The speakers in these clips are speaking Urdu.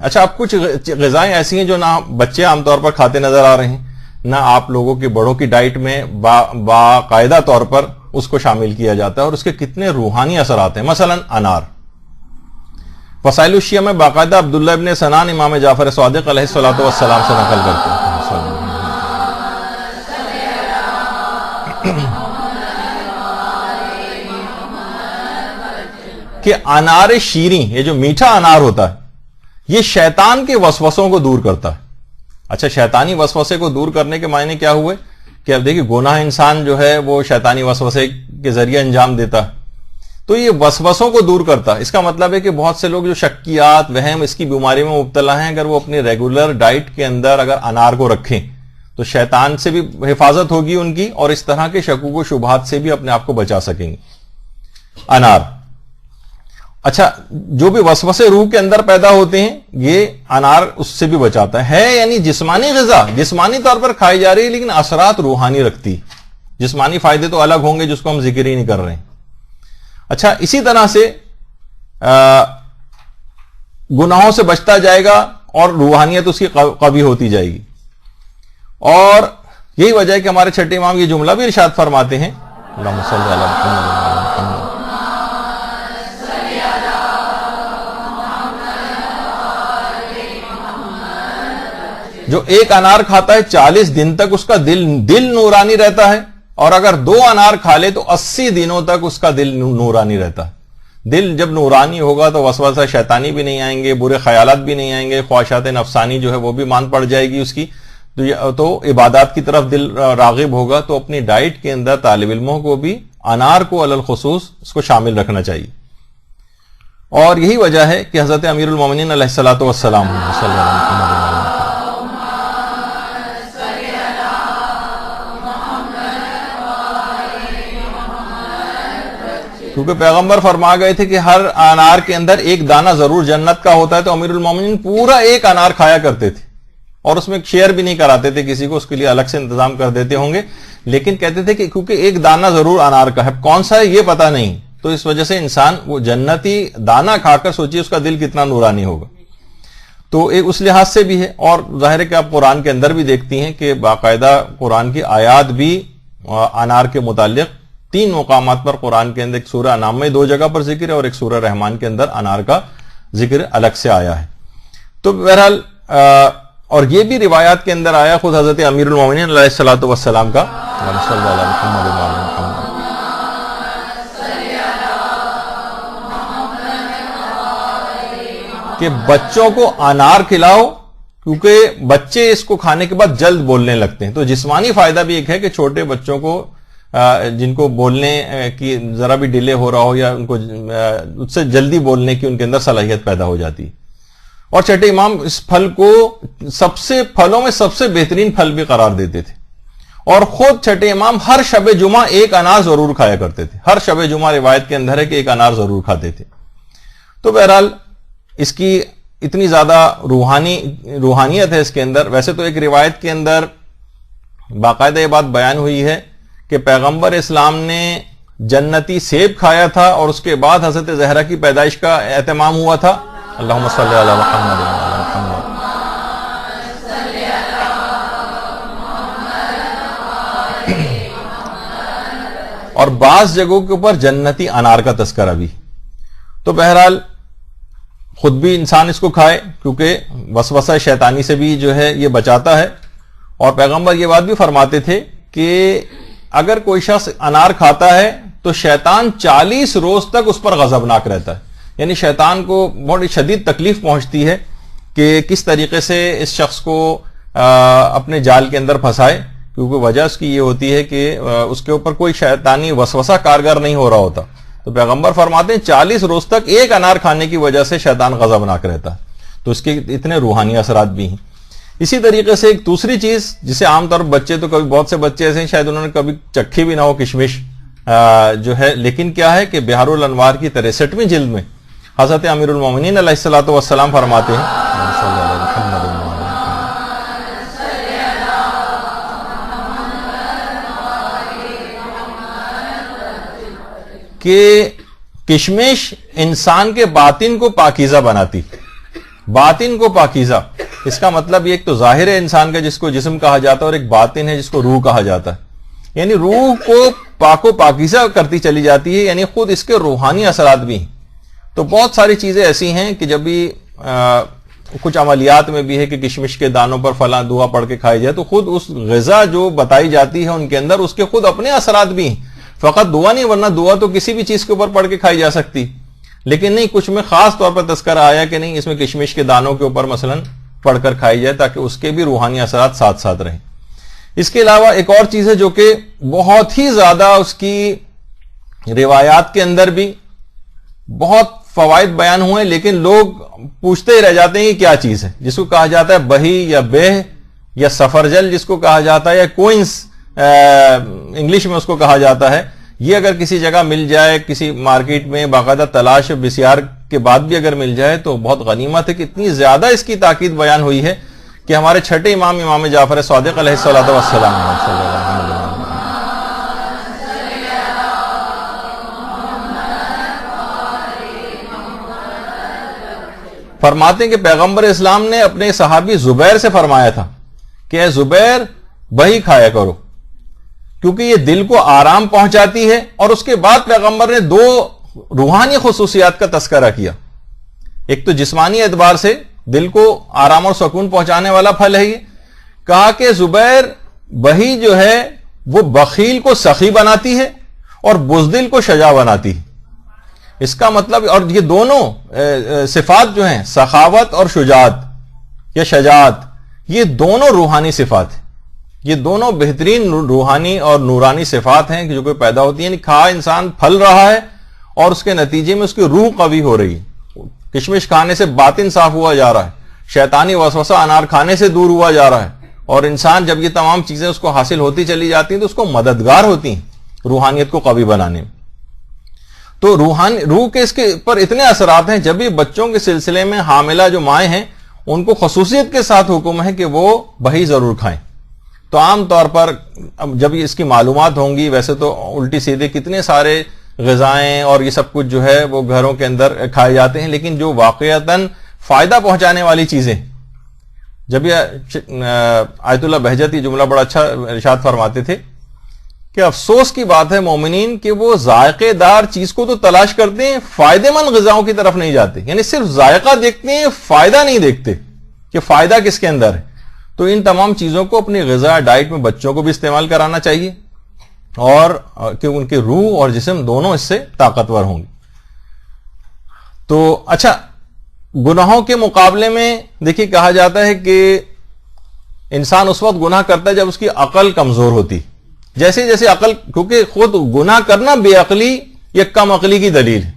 اچھا، اب کچھ غذائیں ایسی ہیں جو نہ بچے عام طور پر کھاتے نظر آ رہے ہیں، نہ آپ لوگوں کی بڑوں کی ڈائٹ میں باقاعدہ طور پر اس کو شامل کیا جاتا ہے، اور اس کے کتنے روحانی اثرات ہیں. مثلا انار. وسائل الشیعہ میں باقاعدہ عبداللہ ابن سنان امام جعفر صادق علیہ الصلوۃ والسلام سے نقل کرتے ہیں کہ انار شیریں، یہ جو میٹھا انار ہوتا ہے، یہ شیطان کے وسوسوں کو دور کرتا ہے. اچھا، شیطانی وسوسے کو دور کرنے کے معنی کیا ہوئے کہ اب دیکھیں گناہ انسان جو ہے وہ شیطانی وسوسے کے ذریعے انجام دیتا ہے، تو یہ وسوسوں کو دور کرتا ہے. اس کا مطلب ہے کہ بہت سے لوگ جو شکیات، وہم، اس کی بیماری میں مبتلا ہیں، اگر وہ اپنی ریگولر ڈائٹ کے اندر اگر انار کو رکھیں تو شیطان سے بھی حفاظت ہوگی ان کی، اور اس طرح کے شکوک و شبہات سے بھی اپنے آپ کو بچا سکیں گے. انار. اچھا، جو بھی وسوسے روح کے اندر پیدا ہوتے ہیں یہ انار اس سے بھی بچاتا ہے. یعنی جسمانی غذا جسمانی طور پر کھائی جا رہی ہے، لیکن اثرات روحانی رکھتی. جسمانی فائدے تو الگ ہوں گے جس کو ہم ذکر ہی نہیں کر رہے ہیں. اچھا، اسی طرح سے گناہوں سے بچتا جائے گا اور روحانیت اس کی قوی ہوتی جائے گی. اور یہی وجہ ہے کہ ہمارے چھٹے امام یہ جملہ بھی ارشاد فرماتے ہیں، اللہم صلی علی محمد، جو ایک انار کھاتا ہے 40 دن تک اس کا دل نورانی رہتا ہے، اور اگر 2 انار کھا لے تو 80 دنوں تک اس کا دل نورانی رہتا ہے. دل جب نورانی ہوگا تو وسوسہ شیطانی بھی نہیں آئیں گے، برے خیالات بھی نہیں آئیں گے، خواہشات نفسانی جو ہے وہ بھی مان پڑ جائے گی اس کی، تو عبادات کی طرف دل راغب ہوگا. تو اپنی ڈائٹ کے اندر طالب علموں کو بھی انار کو علی الخصوص اس کو شامل رکھنا چاہیے. اور یہی وجہ ہے کہ حضرت امیر المومنین علیہ الصلوۃ والسلام صلی اللہ علیہ وسلم کیونکہ پیغمبر فرما گئے تھے کہ ہر انار کے اندر ایک دانہ ضرور جنت کا ہوتا ہے، تو امیر المومنین پورا ایک انار کھایا کرتے تھے، اور اس میں شیئر بھی نہیں کراتے تھے کسی کو، اس کے لیے الگ سے انتظام کر دیتے ہوں گے، لیکن کہتے تھے کہ کیونکہ ایک دانہ ضرور انار کا ہے، کون سا ہے یہ پتہ نہیں، تو اس وجہ سے انسان وہ جنتی دانہ کھا کر سوچیے اس کا دل کتنا نورانی ہوگا. تو ایک اس لحاظ سے بھی ہے. اور ظاہر ہے کہ آپ قرآن کے اندر بھی دیکھتی ہیں کہ باقاعدہ قرآن کی آیات بھی انار کے متعلق 3 مقامات پر قرآن کے اندر، ایک سورہ انعام میں 2 جگہ پر ذکر ہے، اور ایک سورہ رحمان کے اندر انار کا ذکر الگ سے آیا ہے. تو بہرحال اور یہ بھی روایات کے اندر آیا خود حضرت امیر المومنین علیہ الصلوۃ والسلام کا کہ بچوں کو انار کھلاؤ، کیونکہ بچے اس کو کھانے کے بعد جلد بولنے لگتے ہیں. تو جسمانی فائدہ بھی ایک ہے کہ چھوٹے بچوں کو جن کو بولنے کی ذرا بھی ڈیلے ہو رہا ہو یا ان کو اس سے جلدی بولنے کی ان کے اندر صلاحیت پیدا ہو جاتی ہے. اور چھٹے امام اس پھل کو پھلوں میں سب سے بہترین پھل بھی قرار دیتے تھے، اور خود چھٹے امام ہر شب جمعہ ایک انار ضرور کھایا کرتے تھے. ہر شب جمعہ روایت کے اندر ہے کہ ایک انار ضرور کھاتے تھے. تو بہرحال اس کی اتنی زیادہ روحانیت ہے اس کے اندر. ویسے تو ایک روایت کے اندر باقاعدہ یہ بات بیان ہوئی ہے کہ پیغمبر اسلام نے جنتی سیب کھایا تھا، اور اس کے بعد حضرت زہرا کی پیدائش کا اہتمام ہوا تھا. اللہم صلی علی محمد وعلی محمد. اور بعض جگہوں کے اوپر جنتی انار کا تذکرہ بھی. تو بہرحال خود بھی انسان اس کو کھائے، کیونکہ وسوسہ شیطانی سے بھی جو ہے یہ بچاتا ہے. اور پیغمبر یہ بات بھی فرماتے تھے کہ اگر کوئی شخص انار کھاتا ہے تو شیطان 40 روز تک اس پر غضبناک رہتا ہے. یعنی شیطان کو بہت شدید تکلیف پہنچتی ہے کہ کس طریقے سے اس شخص کو اپنے جال کے اندر پھنسائے، کیونکہ وجہ اس کی یہ ہوتی ہے کہ اس کے اوپر کوئی شیطانی وسوسہ کارگر نہیں ہو رہا ہوتا. تو پیغمبر فرماتے ہیں 40 روز تک ایک انار کھانے کی وجہ سے شیطان غضبناک رہتا ہے. تو اس کے اتنے روحانی اثرات بھی ہیں. اسی طریقے سے ایک دوسری چیز جسے عام طور پر بچے، تو کبھی بہت سے بچے ایسے ہیں شاید انہوں نے کبھی چکھی بھی نہ ہو، کشمش جو ہے، لیکن کیا ہے کہ بہار الانوار کی 63ویں جلد میں حضرت امیر المومنین علیہ الصلوۃ والسلام فرماتے ہیں کہ کشمش انسان کے باطن کو پاکیزہ بناتی. باطن کو پاکیزہ، اس کا مطلب یہ ایک تو ظاہر ہے انسان کا جس کو جسم کہا جاتا ہے، اور ایک باطن ہے جس کو روح کہا جاتا ہے، یعنی روح کو پاک و پاکیزہ کرتی چلی جاتی ہے، یعنی خود اس کے روحانی اثرات بھی ہیں۔ تو بہت ساری چیزیں ایسی ہیں کہ جب بھی کچھ عملیات میں بھی ہے کہ کشمش کے دانوں پر فلاں دعا پڑھ کے کھائی جائے، تو خود اس غذا جو بتائی جاتی ہے ان کے اندر اس کے خود اپنے اثرات بھی ہیں، فقط دعا نہیں، ورنہ دعا تو کسی بھی چیز کے اوپر پڑھ کے کھائی جا سکتی، لیکن نہیں، کچھ میں خاص طور پر تذکرہ آیا کہ نہیں، اس میں کشمش کے دانوں کے اوپر مثلا پڑھ کر کھائی جائے تاکہ اس کے بھی روحانی اثرات ساتھ ساتھ رہیں۔ اس کے علاوہ ایک اور چیز ہے جو کہ بہت ہی زیادہ اس کی روایات کے اندر بھی بہت فوائد بیان ہوئے، لیکن لوگ پوچھتے ہی رہ جاتے ہیں کہ کیا چیز ہے، جس کو کہا جاتا ہے بہی یا بہ یا سفرجل جس کو کہا جاتا ہے، یا کوئنس انگلش میں اس کو کہا جاتا ہے۔ یہ اگر کسی جگہ مل جائے، کسی مارکیٹ میں باقاعدہ تلاش بسیار کے بعد بھی اگر مل جائے تو بہت غنیمت ہے کہ اتنی زیادہ اس کی تاکید بیان ہوئی ہے کہ ہمارے چھٹے امام امام جعفر صادق علیہ الصلوۃ والسلام فرماتے ہیں کہ پیغمبر اسلام نے اپنے صحابی زبیر سے فرمایا تھا کہ اے زبیر بہی کھایا کرو، کیونکہ یہ دل کو آرام پہنچاتی ہے، اور اس کے بعد پیغمبر نے دو روحانی خصوصیات کا تذکرہ کیا۔ ایک تو جسمانی اعتبار سے دل کو آرام اور سکون پہنچانے والا پھل ہے، یہ کہا کہ زبیر بہی جو ہے وہ بخیل کو سخی بناتی ہے اور بزدل کو شجاع بناتی ہے۔ اس کا مطلب، اور یہ دونوں صفات جو ہیں سخاوت اور شجاعت یا شجاعت، یہ دونوں روحانی صفات ہیں، یہ دونوں بہترین روحانی اور نورانی صفات ہیں جو کہ پیدا ہوتی ہیں، یعنی کھا انسان پھل رہا ہے اور اس کے نتیجے میں اس کی روح قوی ہو رہی ہے، کشمش کھانے سے باطن صاف ہوا جا رہا ہے، شیطانی وسوسہ انار کھانے سے دور ہوا جا رہا ہے، اور انسان جب یہ تمام چیزیں اس کو حاصل ہوتی چلی جاتی ہیں تو اس کو مددگار ہوتی ہیں روحانیت کو قوی بنانے میں۔ تو روح کے اس کے پر اتنے اثرات ہیں، جب بھی بچوں کے سلسلے میں حاملہ جو مائیں ہیں ان کو خصوصیت کے ساتھ حکم ہے کہ وہ بہی ضرور کھائیں۔ تو عام طور پر جب اس کی معلومات ہوں گی، ویسے تو الٹی سیدھے کتنے سارے غذائیں اور یہ سب کچھ جو ہے وہ گھروں کے اندر کھائے جاتے ہیں، لیکن جو واقعتاً فائدہ پہنچانے والی چیزیں، جب یہ آیت اللہ بہجت یہ جملہ بڑا اچھا ارشاد فرماتے تھے کہ افسوس کی بات ہے مومنین کہ وہ ذائقے دار چیز کو تو تلاش کرتے ہیں، فائدے مند غذاؤں کی طرف نہیں جاتے، یعنی صرف ذائقہ دیکھتے ہیں، فائدہ نہیں دیکھتے کہ فائدہ کس کے اندر ہے۔ تو ان تمام چیزوں کو اپنی غذا ڈائٹ میں بچوں کو بھی استعمال کرانا چاہیے، اور کہ ان کے روح اور جسم دونوں اس سے طاقتور ہوں گے۔ تو اچھا، گناہوں کے مقابلے میں دیکھیے کہا جاتا ہے کہ انسان اس وقت گناہ کرتا ہے جب اس کی عقل کمزور ہوتی، جیسے جیسے عقل، کیونکہ خود گناہ کرنا بے عقلی یا کم عقلی کی دلیل ہے۔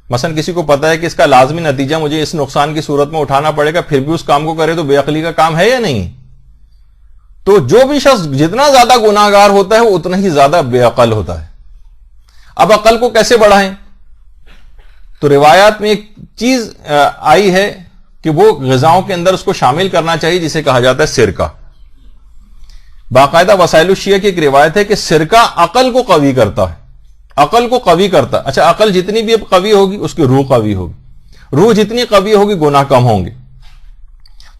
مثلا کسی کو پتا ہے کہ اس کا لازمی نتیجہ مجھے اس نقصان کی صورت میں اٹھانا پڑے گا، پھر بھی اس کام کو کرے تو بے عقلی کا کام ہے یا نہیں؟ تو جو بھی شخص جتنا زیادہ گناہ گار ہوتا ہے وہ اتنا ہی زیادہ بے عقل ہوتا ہے۔ اب عقل کو کیسے بڑھائیں؟ تو روایات میں ایک چیز آئی ہے کہ وہ غذاؤں کے اندر اس کو شامل کرنا چاہیے جسے کہا جاتا ہے سرکہ۔ باقاعدہ وسائل الشیعہ کی ایک روایت ہے کہ سرکہ عقل کو قوی کرتا ہے، عقل کو قوی کرتا ہے۔ اچھا، عقل جتنی بھی قوی ہوگی اس کی روح قوی ہوگی، روح جتنی قوی ہوگی گناہ کم ہوں گے۔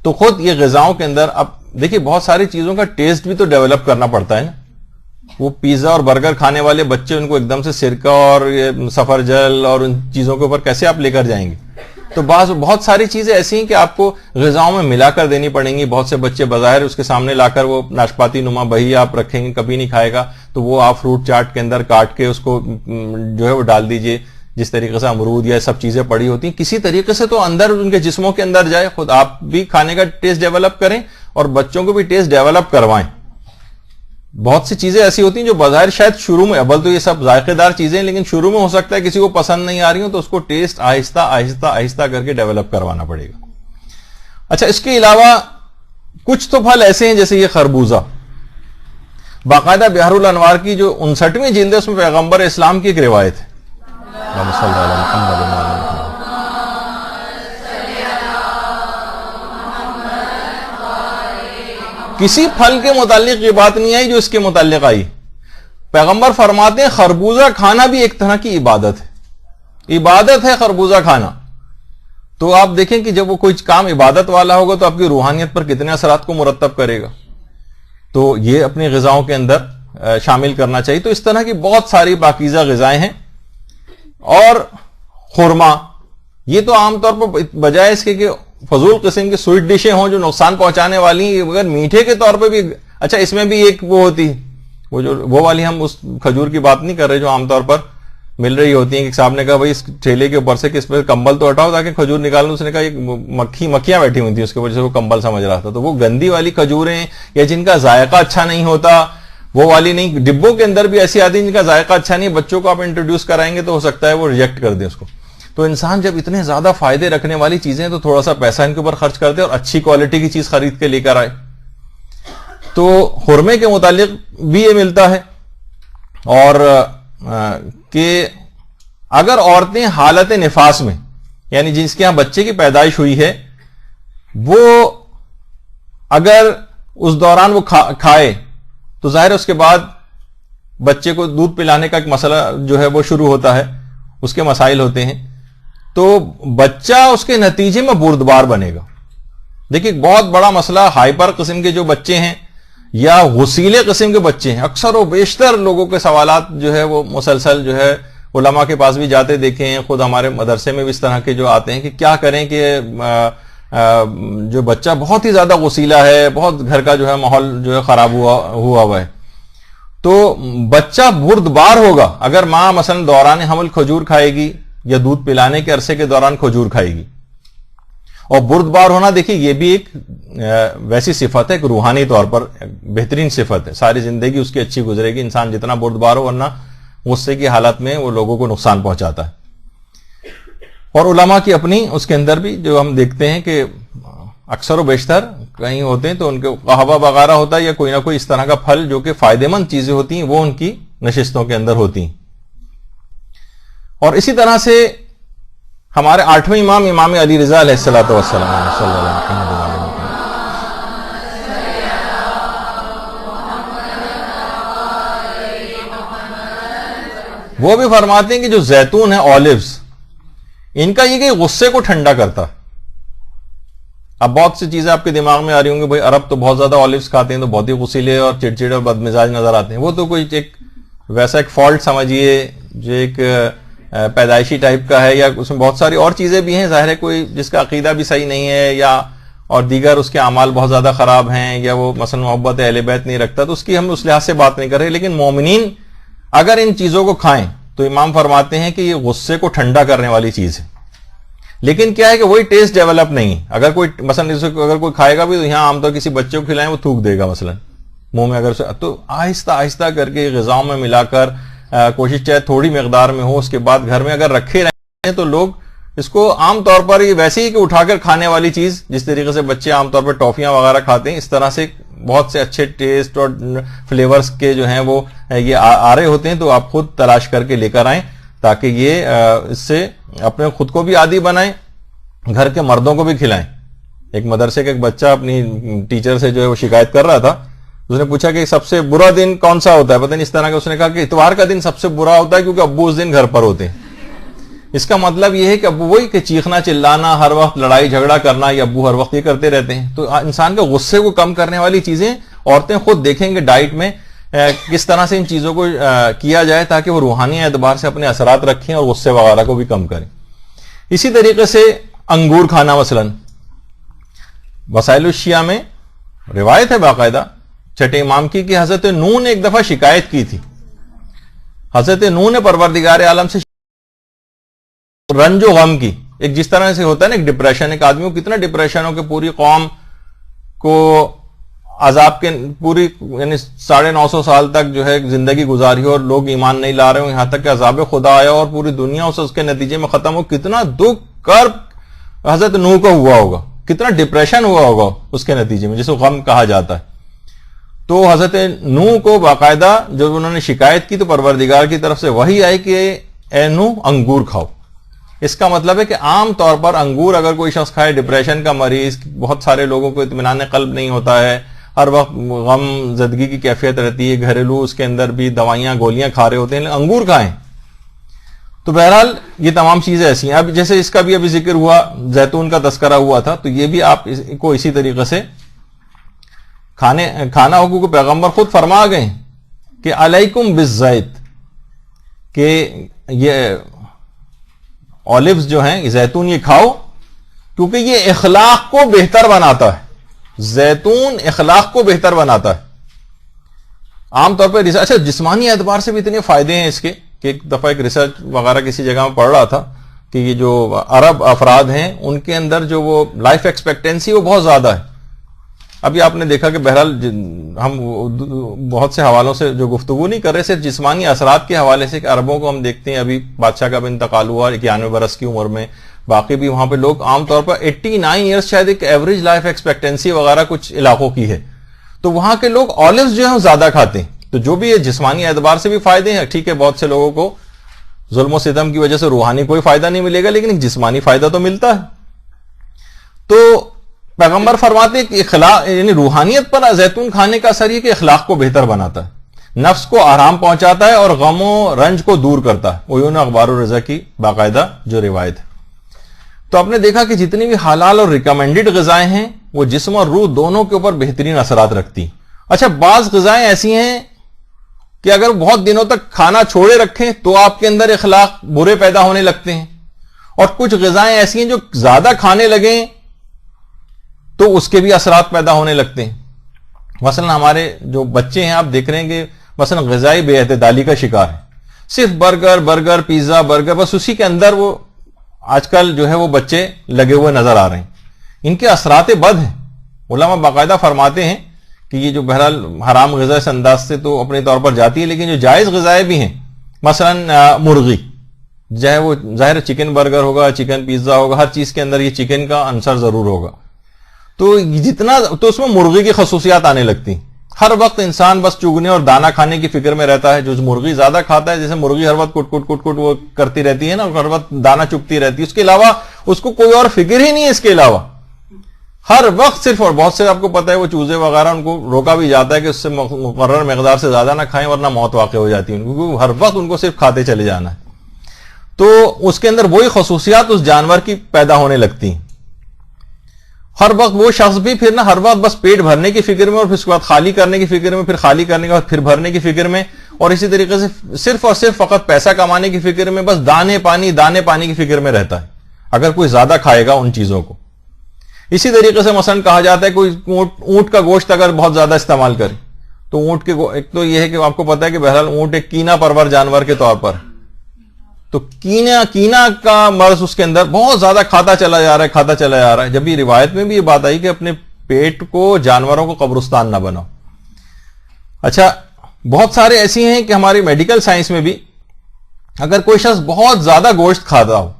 تو خود یہ غذاؤں کے اندر اب دیکھیے بہت ساری چیزوں کا ٹیسٹ بھی تو ڈیولپ کرنا پڑتا ہے نا۔ وہ پیزا اور برگر کھانے والے بچے، ان کو ایک دم سے سرکہ اور یہ سفرجل اور ان چیزوں کے اوپر کیسے آپ لے کر جائیں گے؟ تو بہت ساری چیزیں ایسی ہیں کہ آپ کو غذاؤں میں ملا کر دینی پڑیں گی۔ بہت سے بچے بظاہر اس کے سامنے لا کر وہ ناشپاتی نما بہی آپ رکھیں گے، کبھی نہیں کھائے گا، تو وہ آپ فروٹ چاٹ کے اندر کاٹ کے اس کو جو ہے وہ ڈال دیجئے، جس طریقے سے امرود یا سب چیزیں پڑی ہوتی ہیں، کسی طریقے سے تو اندر ان کے جسموں کے اندر جائے۔ خود آپ بھی کھانے کا ٹیسٹ ڈیولپ کریں اور بچوں کو بھی ٹیسٹ ڈیولپ کروائیں۔ بہت سی چیزیں ایسی ہوتی ہیں جو بظاہر شاید شروع میں، اول تو یہ سب ذائقے دار چیزیں، لیکن شروع میں ہو سکتا ہے کسی کو پسند نہیں آ رہی ہوں، تو اس کو ٹیسٹ آہستہ آہستہ آہستہ کر کے ڈیولپ کروانا پڑے گا۔ اچھا، اس کے علاوہ کچھ تو پھل ایسے ہیں جیسے یہ خربوزہ، باقاعدہ بحر الانوار کی جو 59ویں جلد ہے اس میں پیغمبر اسلام کی ایک روایت ہے، کسی پھل کے متعلق یہ بات نہیں آئی جو اس کے متعلق آئی۔ پیغمبر فرماتے ہیں خربوزہ کھانا بھی ایک طرح کی عبادت ہے، عبادت ہے خربوزہ کھانا۔ تو آپ دیکھیں کہ جب وہ کوئی کام عبادت والا ہوگا تو آپ کی روحانیت پر کتنے اثرات کو مرتب کرے گا. تو یہ اپنی غذاؤں کے اندر شامل کرنا چاہیے. تو اس طرح کی بہت ساری پاکیزہ غذائیں ہیں. اور خورما، یہ تو عام طور پر بجائے اس کے کہ فضول قسم کی سویٹ ڈشیں ہوں جو نقصان پہنچانے والی ہیں، اگر میٹھے کے طور پہ بھی اچھا، اس میں بھی ایک وہ ہوتی وہ والی، ہم اس کھجور کی بات نہیں کر رہے جو عام طور پر مل رہی ہوتی ہیں. کہ صاحب نے کہا بھائی اس ٹھیلے کے اوپر سے کہ اس پہ کمبل تو ہٹاؤ تاکہ کھجور نکالوں. اس نے کہا ایک مکھیاں بیٹھی ہوئی تھیں اس کے وجہ سے وہ کمبل سمجھ رہا تھا. تو وہ گندی والی کھجوریں یا جن کا ذائقہ اچھا نہیں ہوتا وہ والی نہیں. ڈبوں کے اندر بھی ایسی آتی ہیں جن کا ذائقہ اچھا نہیں، بچوں کو آپ انٹروڈیوس کرائیں گے تو ہو سکتا ہے وہ ریجیکٹ کر دیں اس کو. تو انسان جب اتنے زیادہ فائدے رکھنے والی چیزیں تو تھوڑا سا پیسہ ان کے اوپر خرچ کر دے اور اچھی کوالٹی کی چیز خرید کے لے کر آئے. تو خرمے کے متعلق بھی یہ ملتا ہے. اور کہ اگر عورتیں حالت نفاس میں، یعنی جس کے ہاں بچے کی پیدائش ہوئی ہے، وہ اگر اس دوران وہ کھائے تو ظاہر ہے اس کے بعد بچے کو دودھ پلانے کا ایک مسئلہ جو ہے وہ شروع ہوتا ہے، اس کے مسائل ہوتے ہیں. تو بچہ اس کے نتیجے میں بردبار بنے گا. دیکھیں ایک بہت بڑا مسئلہ ہائپر قسم کے جو بچے ہیں یا غسیلے قسم کے بچے ہیں، اکثر و بیشتر لوگوں کے سوالات جو ہے وہ مسلسل جو ہے علماء کے پاس بھی جاتے دیکھے ہیں، خود ہمارے مدرسے میں بھی اس طرح کے جو آتے ہیں کہ کیا کریں کہ جو بچہ بہت ہی زیادہ غسیلہ ہے، بہت گھر کا جو ہے ماحول جو ہے خراب ہوا ہے. تو بچہ بردبار ہوگا اگر ماں مثلا دوران حمل کھجور کھائے گی یا دودھ پلانے کے عرصے کے دوران کھجور کھائے گی. اور بردبار ہونا دیکھیے یہ بھی ایک ویسی صفت ہے، ایک روحانی طور پر بہترین صفت ہے. ساری زندگی اس کی اچھی گزرے گی انسان جتنا بردبار ہو، ورنہ غصے کی حالت میں وہ لوگوں کو نقصان پہنچاتا ہے. اور علماء کی اپنی اس کے اندر بھی جو ہم دیکھتے ہیں کہ اکثر و بیشتر کہیں ہوتے ہیں تو ان کے قہوہ وغیرہ ہوتا ہے یا کوئی نہ کوئی اس طرح کا پھل جو کہ فائدہ مند چیزیں ہوتی ہیں وہ ان کی نشستوں کے اندر ہوتی ہیں. اور اسی طرح سے ہمارے 8ویں امام علی رضا علیہ الصلوۃ والسلام صلی اللہ علیہ وسلم، وہ بھی فرماتے ہیں کہ جو زیتون ہے، اولیوز، ان کا یہ کہ غصے کو ٹھنڈا کرتا. اب بہت سی چیزیں آپ کے دماغ میں آ رہی ہوں گی، بھائی عرب تو بہت زیادہ اولیوز کھاتے ہیں تو بہت ہی غصیلے اور چڑچڑے اور بدمزاج نظر آتے ہیں. وہ تو کوئی ایک ویسا ایک فالٹ سمجھیے جو ایک پیدائشی ٹائپ کا ہے، یا اس میں بہت ساری اور چیزیں بھی ہیں. ظاہر ہے کوئی جس کا عقیدہ بھی صحیح نہیں ہے یا اور دیگر اس کے اعمال بہت زیادہ خراب ہیں، یا وہ مثلا محبت اہل بیت نہیں رکھتا، تو اس کی ہم اس لحاظ سے بات نہیں کر رہے. لیکن مومنین اگر ان چیزوں کو کھائیں تو امام فرماتے ہیں کہ یہ غصے کو ٹھنڈا کرنے والی چیز ہے. لیکن کیا ہے کہ وہی ٹیسٹ ڈیولپ نہیں. اگر کوئی مثلا اگر کوئی کھائے گا بھی تو یہاں عام طور کسی بچے کو کھلائیں وہ تھوک دے گا مثلا منہ میں، اگر تو آہستہ آہستہ کر کے غذاؤں میں ملا کر کوشش چاہے تھوڑی مقدار میں ہو، اس کے بعد گھر میں اگر رکھے رہیں تو لوگ اس کو عام طور پر یہ ویسے ہی کہ اٹھا کر کھانے والی چیز، جس طریقے سے بچے عام طور پر ٹافیاں وغیرہ کھاتے ہیں، اس طرح سے بہت سے اچھے ٹیسٹ اور فلیورز کے جو ہیں وہ یہ آ رہے ہوتے ہیں. تو آپ خود تلاش کر کے لے کر آئیں تاکہ یہ اس سے اپنے خود کو بھی عادی بنائیں، گھر کے مردوں کو بھی کھلائیں. ایک مدرسے کا ایک بچہ اپنی ٹیچر سے جو ہے وہ شکایت کر رہا تھا. اس نے پوچھا کہ سب سے برا دن کون سا ہوتا ہے، پتہ نہیں اس طرح کا. اس نے کہا کہ اتوار کا دن سب سے برا ہوتا ہے کیونکہ ابو اس دن گھر پر ہوتے ہیں. اس کا مطلب یہ ہے کہ ابو وہی کہ چیخنا چلانا، ہر وقت لڑائی جھگڑا کرنا، یہ ابو ہر وقت یہ کرتے رہتے ہیں. تو انسان کے غصے کو کم کرنے والی چیزیں عورتیں خود دیکھیں گے ڈائٹ میں کس طرح سے ان چیزوں کو کیا جائے تاکہ وہ روحانی اعتبار سے اپنے اثرات رکھیں اور غصے وغیرہ کو بھی کم کریں. اسی طریقے سے انگور کھانا، مثلا وسائل الشیعہ میں روایت ہے باقاعدہ چھٹے امام کی کہ حضرت نوح نے ایک دفعہ شکایت کی تھی. حضرت نوح نے پروردگار عالم سے رنج و غم کی. ایک جس طرح سے ہوتا ہے نا ایک ڈپریشن، ایک آدمی کو کتنا ڈپریشن ہو کہ پوری قوم کو عذاب کے پوری یعنی 950 سال تک جو ہے زندگی گزاری ہو اور لوگ ایمان نہیں لا رہے ہوں، یہاں تک کہ عذاب خدا آیا اور پوری دنیا اس کے نتیجے میں ختم ہو. کتنا دکھ کرب حضرت نوح کو ہوا ہوگا، کتنا ڈپریشن ہوا ہوگا اس کے نتیجے میں، جسے غم کہا جاتا ہے. تو حضرت نوح کو باقاعدہ جب انہوں نے شکایت کی تو پروردگار کی طرف سے وحی آئی کہ اے نوح انگور کھاؤ. اس کا مطلب ہے کہ عام طور پر انگور اگر کوئی شخص کھائے، ڈپریشن کا مریض، بہت سارے لوگوں کو اطمینان قلب نہیں ہوتا ہے، ہر وقت غم زدگی کی کیفیت رہتی ہے، گھریلو اس کے اندر بھی دوائیاں گولیاں کھا رہے ہوتے ہیں، انگور کھائیں تو بہرحال یہ تمام چیزیں ایسی ہیں. اب جیسے اس کا بھی ابھی ذکر ہوا, زیتون کا تذکرہ ہوا تھا, تو یہ بھی آپ کو اسی طریقے سے کھانا ہوگا کہ پیغمبر خود فرما گئے کہ علیکم بالزیت, کہ یہ اولیوز جو ہیں, زیتون یہ کھاؤ کیونکہ یہ اخلاق کو بہتر بناتا ہے. زیتون اخلاق کو بہتر بناتا ہے. عام طور پر اچھا جسمانی اعتبار سے بھی اتنے فائدے ہیں اس کے کہ ایک دفعہ ایک ریسرچ وغیرہ کسی جگہ میں پڑھ رہا تھا کہ یہ جو عرب افراد ہیں ان کے اندر جو وہ لائف ایکسپیکٹینسی وہ بہت زیادہ ہے. ابھی آپ نے دیکھا کہ بہرحال ہم بہت سے حوالوں سے جو گفتگو نہیں کر رہے, صرف جسمانی اثرات کے حوالے سے کہ عربوں کو ہم دیکھتے ہیں, ابھی بادشاہ کا بھی انتقال ہوا 91 برس کی عمر میں, باقی بھی وہاں پہ لوگ عام طور پر 89 ایئرس شاید ایک ایوریج لائف ایکسپیکٹینسی وغیرہ کچھ علاقوں کی ہے. تو وہاں کے لوگ آلیوز جو ہیں زیادہ کھاتے ہیں. تو جو بھی یہ جسمانی اعتبار سے بھی فائدے ہیں, ٹھیک ہے بہت سے لوگوں کو ظلم و ستم کی وجہ سے روحانی کوئی فائدہ نہیں ملے گا, لیکن ایک جسمانی فائدہ تو ملتا ہے. تو پیغمبر فرماتے کہ اخلاق یعنی روحانیت پر زیتون کھانے کا اثر یہ کہ اخلاق کو بہتر بناتا ہے, نفس کو آرام پہنچاتا ہے اور غم و رنج کو دور کرتا ہے. وہ یوں اخبار و رضا کی باقاعدہ جو روایت ہے. تو آپ نے دیکھا کہ جتنی بھی حلال اور ریکمینڈڈ غذائیں ہیں وہ جسم اور روح دونوں کے اوپر بہترین اثرات رکھتی ہیں. اچھا بعض غذائیں ایسی ہیں کہ اگر بہت دنوں تک کھانا چھوڑے رکھیں تو آپ کے اندر اخلاق برے پیدا ہونے لگتے ہیں, اور کچھ غذائیں ایسی ہیں جو زیادہ کھانے لگیں تو اس کے بھی اثرات پیدا ہونے لگتے ہیں. مثلا ہمارے جو بچے ہیں آپ دیکھ رہے ہیں کہ مثلا غذائی بے اعتدالی کا شکار ہے, صرف برگر پیزا برگر, بس اسی کے اندر وہ آج کل جو ہے وہ بچے لگے ہوئے نظر آ رہے ہیں. ان کے اثرات بد ہیں. علماء باقاعدہ فرماتے ہیں کہ یہ جو بہرحال حرام غذا اس انداز سے تو اپنے طور پر جاتی ہے, لیکن جو جائز غذائیں بھی ہیں, مثلا مرغی, چاہے وہ ظاہر چکن برگر ہوگا, چکن پیزا ہوگا, ہر چیز کے اندر یہ چکن کا عنصر ضرور ہوگا. تو جتنا تو اس میں مرغی کی خصوصیات آنے لگتی ہیں. ہر وقت انسان بس چگنے اور دانا کھانے کی فکر میں رہتا ہے. جو مرغی زیادہ کھاتا ہے, جیسے مرغی ہر وقت کٹ وہ کرتی رہتی ہے نا, ہر وقت دانا چگتی رہتی ہے, اس کے علاوہ اس کو کوئی اور فکر ہی نہیں ہے. اس کے علاوہ ہر وقت صرف, اور بہت سے آپ کو پتا ہے وہ چوزے وغیرہ ان کو روکا بھی جاتا ہے کہ اس سے مقرر مقدار سے زیادہ نہ کھائیں ورنہ موت واقع ہو جاتی ہے, کیونکہ ہر وقت ان کو صرف کھاتے چلے جانا ہے. تو اس کے اندر وہی خصوصیات اس جانور کی پیدا ہونے لگتی ہیں. ہر وقت وہ شخص بھی پھر ہر وقت بس پیٹ بھرنے کی فکر میں, اور پھر اس کے بعد خالی کرنے کی فکر میں, پھر خالی کرنے کے بعد پھر بھرنے کی فکر میں, اور اسی طریقے سے صرف اور صرف فقط پیسہ کمانے کی فکر میں, بس دانے پانی کی فکر میں رہتا ہے اگر کوئی زیادہ کھائے گا ان چیزوں کو. اسی طریقے سے مثلا کہا جاتا ہے کوئی اونٹ کا گوشت اگر بہت زیادہ استعمال کرے تو اونٹ کے ایک تو یہ ہے کہ آپ کو پتا ہے کہ بہرحال اونٹ ایک کینا پرور جانور کے طور پر, تو کینا کا مرض اس کے اندر بہت زیادہ کھاتا چلا جا رہا ہے. جب یہ روایت میں بھی یہ بات آئی کہ اپنے پیٹ کو جانوروں کو قبرستان نہ بناؤ. اچھا بہت سارے ایسی ہیں کہ ہماری میڈیکل سائنس میں بھی اگر کوئی شخص بہت زیادہ گوشت کھاتا ہو,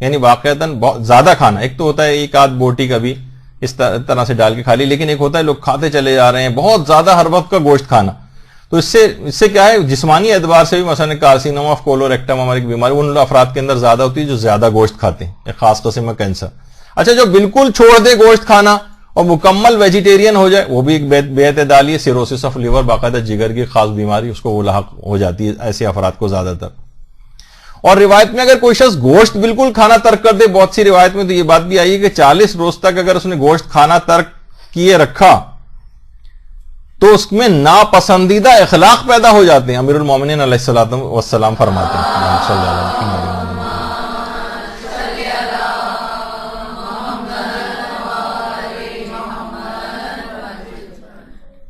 یعنی واقعتاً بہت زیادہ کھانا, ایک تو ہوتا ہے ایک آدھ بوٹی کبھی اس طرح سے ڈال کے کھا لی, لیکن ایک ہوتا ہے لوگ کھاتے چلے جا رہے ہیں بہت زیادہ ہر وقت کا گوشت کھانا, تو اس سے کیا ہے جسمانی اعتبار سے بھی مثلا کارسینوما آف کولوریکٹم ہماری ایک بیماری ان افراد کے اندر زیادہ ہوتی ہے جو زیادہ گوشت کھاتے ہیں, ایک خاص قسم کا کینسر. اچھا جو بالکل چھوڑ دے گوشت کھانا اور مکمل ویجیٹیرین ہو جائے وہ بھی ایک بے اعتدالی ہے, سیروسس آف لیور, باقاعدہ جگر کی خاص بیماری, اس کو وہ لاحق ہو جاتی ہے ایسے افراد کو زیادہ تر. اور روایت میں اگر کوئی شخص گوشت بالکل کھانا ترک کر دے, بہت سی روایت میں تو یہ بات بھی آئی ہے کہ 40 روز تک اگر اس نے گوشت کھانا ترک کیے رکھا تو اس میں ناپسندیدہ اخلاق پیدا ہو جاتے ہیں. امیر المومنین علیہ الصلوۃ والسلام فرماتے ہیں.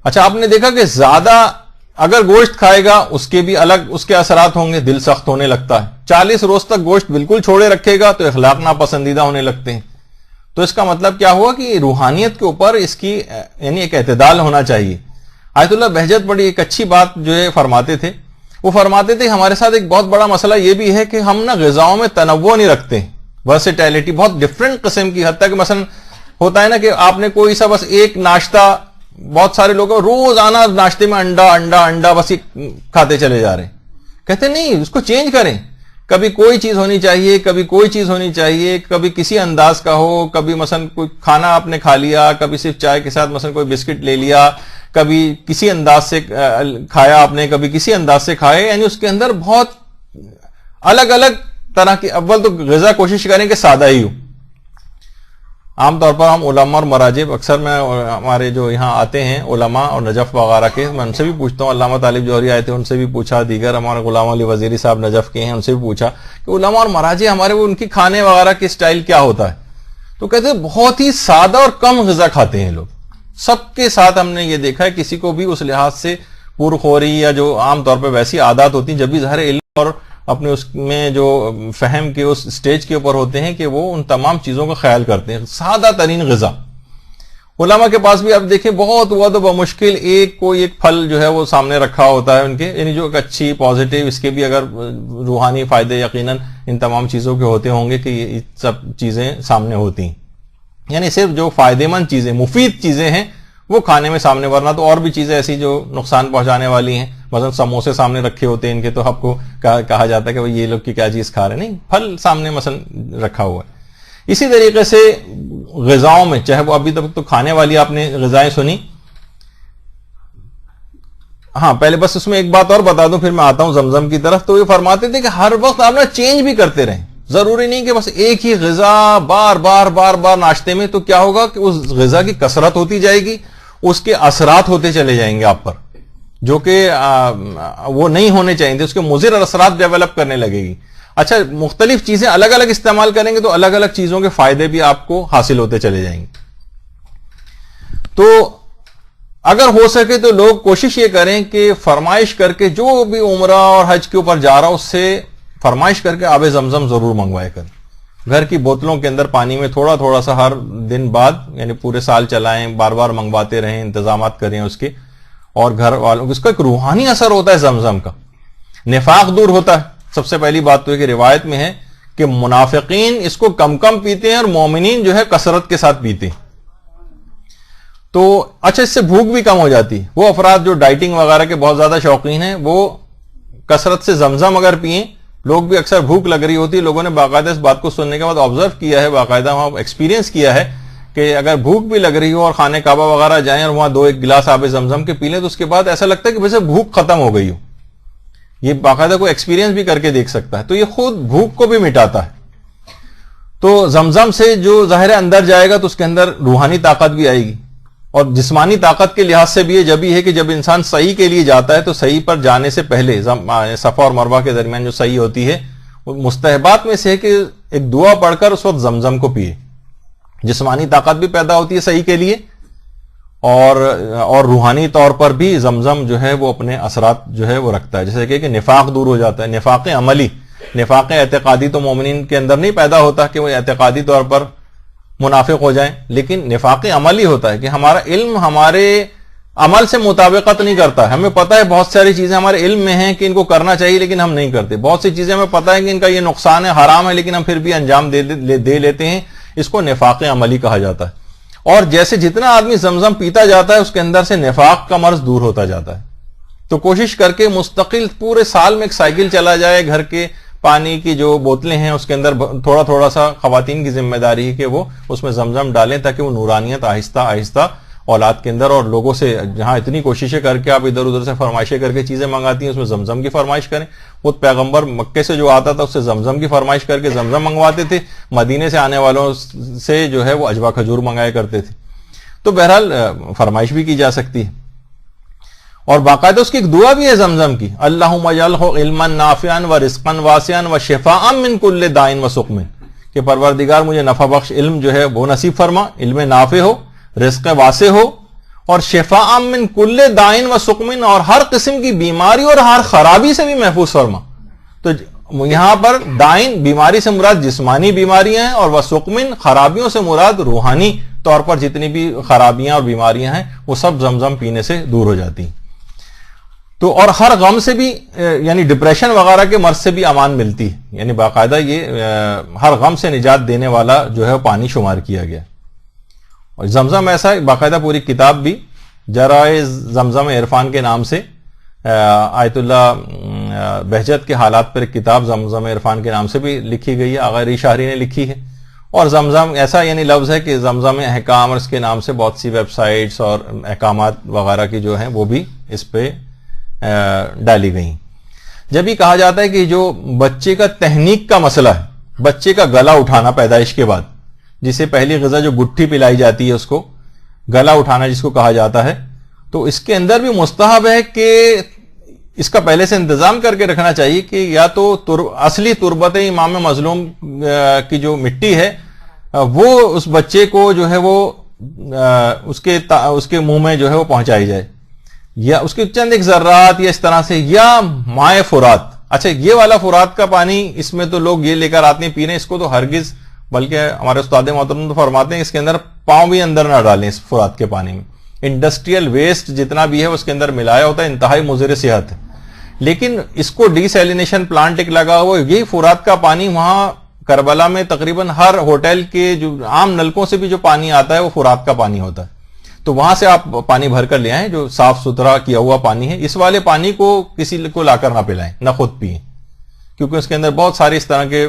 اچھا آپ نے دیکھا کہ زیادہ اگر گوشت کھائے گا اس کے بھی الگ اس کے اثرات ہوں گے, دل سخت ہونے لگتا ہے. 40 روز تک گوشت بالکل چھوڑے رکھے گا تو اخلاق ناپسندیدہ ہونے لگتے ہیں. تو اس کا مطلب کیا ہوا کہ روحانیت کے اوپر اس کی یعنی ایک اعتدال ہونا چاہیے. آیت اللہ بہجت بڑی ایک اچھی بات جو ہے فرماتے تھے, وہ فرماتے تھے ہمارے ساتھ ایک بہت بڑا مسئلہ یہ بھی ہے کہ ہم غذاؤں میں تنوع نہیں رکھتے, ورسٹیلٹی بہت ڈفرینٹ قسم کی, حتیٰ کہ مثلا ہوتا ہے نا کہ آپ نے کوئی سا بس ایک ناشتہ, بہت سارے لوگ روزانہ ناشتے میں انڈا بس یہ کھاتے چلے جا رہے ہیں. کہتے نہیں, اس کو چینج کریں, کبھی کوئی چیز ہونی چاہیے, کبھی کوئی چیز ہونی چاہیے, کبھی کسی انداز کا ہو, کبھی مثلا کوئی کھانا آپ نے کھا لیا, کبھی صرف چائے کے ساتھ مثلا کوئی بسکٹ لے لیا, کبھی کسی انداز سے کھایا آپ نے, کبھی کسی انداز سے کھائے, یعنی اس کے اندر بہت الگ الگ طرح کی. اول تو غذا کوشش کریں کہ سادہ ہی ہو. عام طور پر ہم علماء اور مراجب اکثر میں ہمارے جو یہاں آتے ہیں علماء اور نجف وغیرہ کے, میں ان سے بھی پوچھتا ہوں, علامہ طالب جوہری آئے تھے ان سے بھی پوچھا, دیگر ہمارے غلام علی وزیری صاحب نجف کے ہیں ان سے بھی پوچھا کہ علماء اور مراجع ہمارے وہ ان کی کھانے وغیرہ کی سٹائل کیا ہوتا ہے. تو کہتے ہیں بہت ہی سادہ اور کم غذا کھاتے ہیں لوگ. سب کے ساتھ ہم نے یہ دیکھا ہے, کسی کو بھی اس لحاظ سے پرخوری یا جو عام طور پہ ویسی عادات ہوتی ہیں, جب بھی ظاہر علم اور اپنے اس میں جو فہم کے اس سٹیج کے اوپر ہوتے ہیں کہ وہ ان تمام چیزوں کا خیال کرتے ہیں. سادہ ترین غذا. علماء کے پاس بھی آپ دیکھیں بہت ہوا تو بمشکل ایک پھل جو ہے وہ سامنے رکھا ہوتا ہے ان کے, یعنی جو اچھی پازیٹیو, اس کے بھی اگر روحانی فائدے یقیناً ان تمام چیزوں کے ہوتے ہوں گے کہ یہ سب چیزیں سامنے ہوتی ہیں. یعنی صرف جو فائدے مند چیزیں, مفید چیزیں ہیں وہ کھانے میں سامنے, ورنہ تو اور بھی چیزیں ایسی جو نقصان پہنچانے والی ہیں, مثلا سموسے سامنے رکھے ہوتے ہیں ان کے, تو آپ کو کہا جاتا ہے کہ یہ لوگ کی کیا چیز کھا رہے ہیں. نہیں, پھل سامنے مثلا رکھا ہوا ہے. اسی طریقے سے غذاؤں میں, چاہے وہ ابھی تک تو کھانے والی آپ نے غذائیں سنی. ہاں پہلے بس اس میں ایک بات اور بتا دوں پھر میں آتا ہوں زمزم کی طرف. تو یہ فرماتے تھے کہ ہر وقت آپ نا چینج بھی کرتے رہیں, ضروری نہیں کہ بس ایک ہی غذا بار بار ناشتے میں. تو کیا ہوگا کہ اس غذا کی کثرت ہوتی جائے گی, اس کے اثرات ہوتے چلے جائیں گے آپ پر جو کہ وہ نہیں ہونے چاہیے تھے, اس کے مضر اثرات ڈیولپ کرنے لگے گی. اچھا, مختلف چیزیں الگ الگ استعمال کریں گے تو الگ الگ چیزوں کے فائدے بھی آپ کو حاصل ہوتے چلے جائیں گے. تو اگر ہو سکے تو لوگ کوشش یہ کریں کہ فرمائش کر کے جو بھی عمرہ اور حج کے اوپر جا رہا اس سے فرمائش کر کے آب زمزم ضرور منگوائے کریں. گھر کی بوتلوں کے اندر پانی میں تھوڑا سا ہر دن بعد, یعنی پورے سال چلائیں, بار بار منگواتے رہیں, انتظامات کریں اس کے. اور گھر والوں کو اس کا ایک روحانی اثر ہوتا ہے زمزم کا. نفاق دور ہوتا ہے. سب سے پہلی بات تو ہے کہ روایت میں ہے کہ منافقین اس کو کم پیتے ہیں اور مومنین جو ہے کثرت کے ساتھ پیتے ہیں. تو اچھا, اس سے بھوک بھی کم ہو جاتی ہے. وہ افراد جو ڈائٹنگ وغیرہ کے بہت زیادہ شوقین ہیں وہ کثرت سے زمزم اگر پئیں, لوگ بھی اکثر بھوک لگ رہی ہوتی ہے, لوگوں نے باقاعدہ اس بات کو سننے کے بعد آبزرو کیا ہے, باقاعدہ وہاں ایکسپیرینس کیا ہے کہ اگر بھوک بھی لگ رہی ہو اور خانہ کعبہ وغیرہ جائیں اور وہاں 2-1 گلاس آب زمزم کے پی لیں تو اس کے بعد ایسا لگتا ہے کہ ویسے بھوک ختم ہو گئی ہو. یہ باقاعدہ کوئی ایکسپیرینس بھی کر کے دیکھ سکتا ہے. تو یہ خود بھوک کو بھی مٹاتا ہے. تو زمزم سے جو ظاہر اندر جائے گا تو اس کے اندر روحانی طاقت بھی آئے گی, اور جسمانی طاقت کے لحاظ سے بھی یہ جب ہی ہے کہ جب انسان صحیح کے لیے جاتا ہے تو صحیح پر جانے سے پہلے صفا اور مروہ کے درمیان جو صحیح ہوتی ہے وہ مستحبات میں سے ہے کہ ایک دعا پڑھ کر اس وقت زمزم کو پیے. جسمانی طاقت بھی پیدا ہوتی ہے صحیح کے لیے, اور روحانی طور پر بھی زمزم جو ہے وہ اپنے اثرات جو ہے وہ رکھتا ہے. جیسے کہ نفاق دور ہو جاتا ہے. نفاق عملی, نفاق اعتقادی تو مومنین کے اندر نہیں پیدا ہوتا کہ وہ اعتقادی طور پر منافق ہو جائیں, لیکن نفاق عملی ہوتا ہے کہ ہمارا علم ہمارے عمل سے مطابقت نہیں کرتا. ہمیں پتہ ہے بہت ساری چیزیں ہمارے علم میں ہیں کہ ان کو کرنا چاہیے لیکن ہم نہیں کرتے. بہت سی چیزیں ہمیں پتہ ہے کہ ان کا یہ نقصان ہے, حرام ہے, لیکن ہم پھر بھی انجام دے لیتے ہیں. اس کو نفاق عملی کہا جاتا ہے. اور جیسے جتنا آدمی زمزم پیتا جاتا ہے اس کے اندر سے نفاق کا مرض دور ہوتا جاتا ہے. تو کوشش کر کے مستقل پورے سال میں ایک سائیکل چلا جائے. گھر کے پانی کی جو بوتلیں ہیں اس کے اندر تھوڑا سا خواتین کی ذمہ داری ہے کہ وہ اس میں زمزم ڈالیں تاکہ وہ نورانیت آہستہ آہستہ اولاد کے اندر, اور لوگوں سے جہاں اتنی کوششیں کر کے آپ ادھر ادھر سے فرمائشیں کر کے چیزیں منگاتی ہیں اس میں زمزم کی فرمائش کریں. وہ پیغمبر مکے سے جو آتا تھا اس سے زمزم کی فرمائش کر کے زمزم منگواتے تھے. مدینے سے آنے والوں سے جو ہے وہ اجوا کھجور منگایا کرتے تھے. تو بہرحال فرمائش بھی کی جا سکتی ہے. اور باقاعدہ اس کی ایک دعا بھی ہے زمزم کی, اللہم اجعلہ علما نافعا و رزقا واسعا و شفاء من کل داء و سقم, کہ پروردگار مجھے نفع بخش علم جو ہے وہ نصیب فرما, علم نافع ہو, رزق واسع ہو, اور شفاء من کل داء و سقم, اور ہر قسم کی بیماری اور ہر خرابی سے بھی محفوظ فرما. تو یہاں پر دائن بیماری سے مراد جسمانی بیماریاں ہیں, اور وسقمن خرابیوں سے مراد روحانی طور پر جتنی بھی خرابیاں اور بیماریاں ہیں وہ سب زمزم پینے سے دور ہو جاتی ہیں. تو اور ہر غم سے بھی, یعنی ڈپریشن وغیرہ کے مرض سے بھی امان ملتی ہے. یعنی باقاعدہ یہ ہر غم سے نجات دینے والا جو ہے پانی شمار کیا گیا. اور زمزم ایسا باقاعدہ پوری کتاب بھی جرائے زمزم عرفان کے نام سے, آیت اللہ بہجت کے حالات پر ایک کتاب زمزم عرفان کے نام سے بھی لکھی گئی ہے, آغا علی شاہری نے لکھی ہے. اور زمزم ایسا یعنی لفظ ہے کہ زمزم احکام, اور اس کے نام سے بہت سی ویب سائٹس اور احکامات وغیرہ کی جو ہیں وہ بھی اس پہ ڈالی گئی. جب یہ کہا جاتا ہے کہ جو بچے کا تہنیک کا مسئلہ ہے، بچے کا گلا اٹھانا پیدائش کے بعد، جسے پہلی غذا جو گٹھی پلائی جاتی ہے اس کو گلا اٹھانا جس کو کہا جاتا ہے، تو اس کے اندر بھی مستحب ہے کہ اس کا پہلے سے انتظام کر کے رکھنا چاہیے کہ یا تو اصلی تربت امام مظلوم کی جو مٹی ہے وہ اس بچے کو جو ہے وہ اس کے منہ میں جو ہے وہ پہنچائی جائے، یا اس کے چند ایک ذرات یا اس طرح سے، یا مائع فرات. اچھا یہ والا فرات کا پانی اس میں تو لوگ یہ لے کر آتے ہیں پینے، اس کو تو ہرگز، بلکہ ہمارے استاد محترم تو فرماتے ہیں اس کے اندر پاؤں بھی اندر نہ ڈالیں اس فرات کے پانی میں. انڈسٹریل ویسٹ جتنا بھی ہے اس کے اندر ملایا ہوتا ہے، انتہائی مضر صحت ہے. لیکن اس کو ڈی سیلینیشن پلانٹ ایک لگا ہوا، یہی فرات کا پانی وہاں کربلا میں تقریباً ہر ہوٹل کے جو عام نلکوں سے بھی جو پانی آتا ہے وہ فرات کا پانی ہوتا ہے. تو وہاں سے آپ پانی بھر کر لے آئیں جو صاف ستھرا کیا ہوا پانی ہے. اس والے پانی کو کسی کو لا کر نہ پلائیں، نہ خود پئیں، کیونکہ اس کے اندر بہت سارے اس طرح کے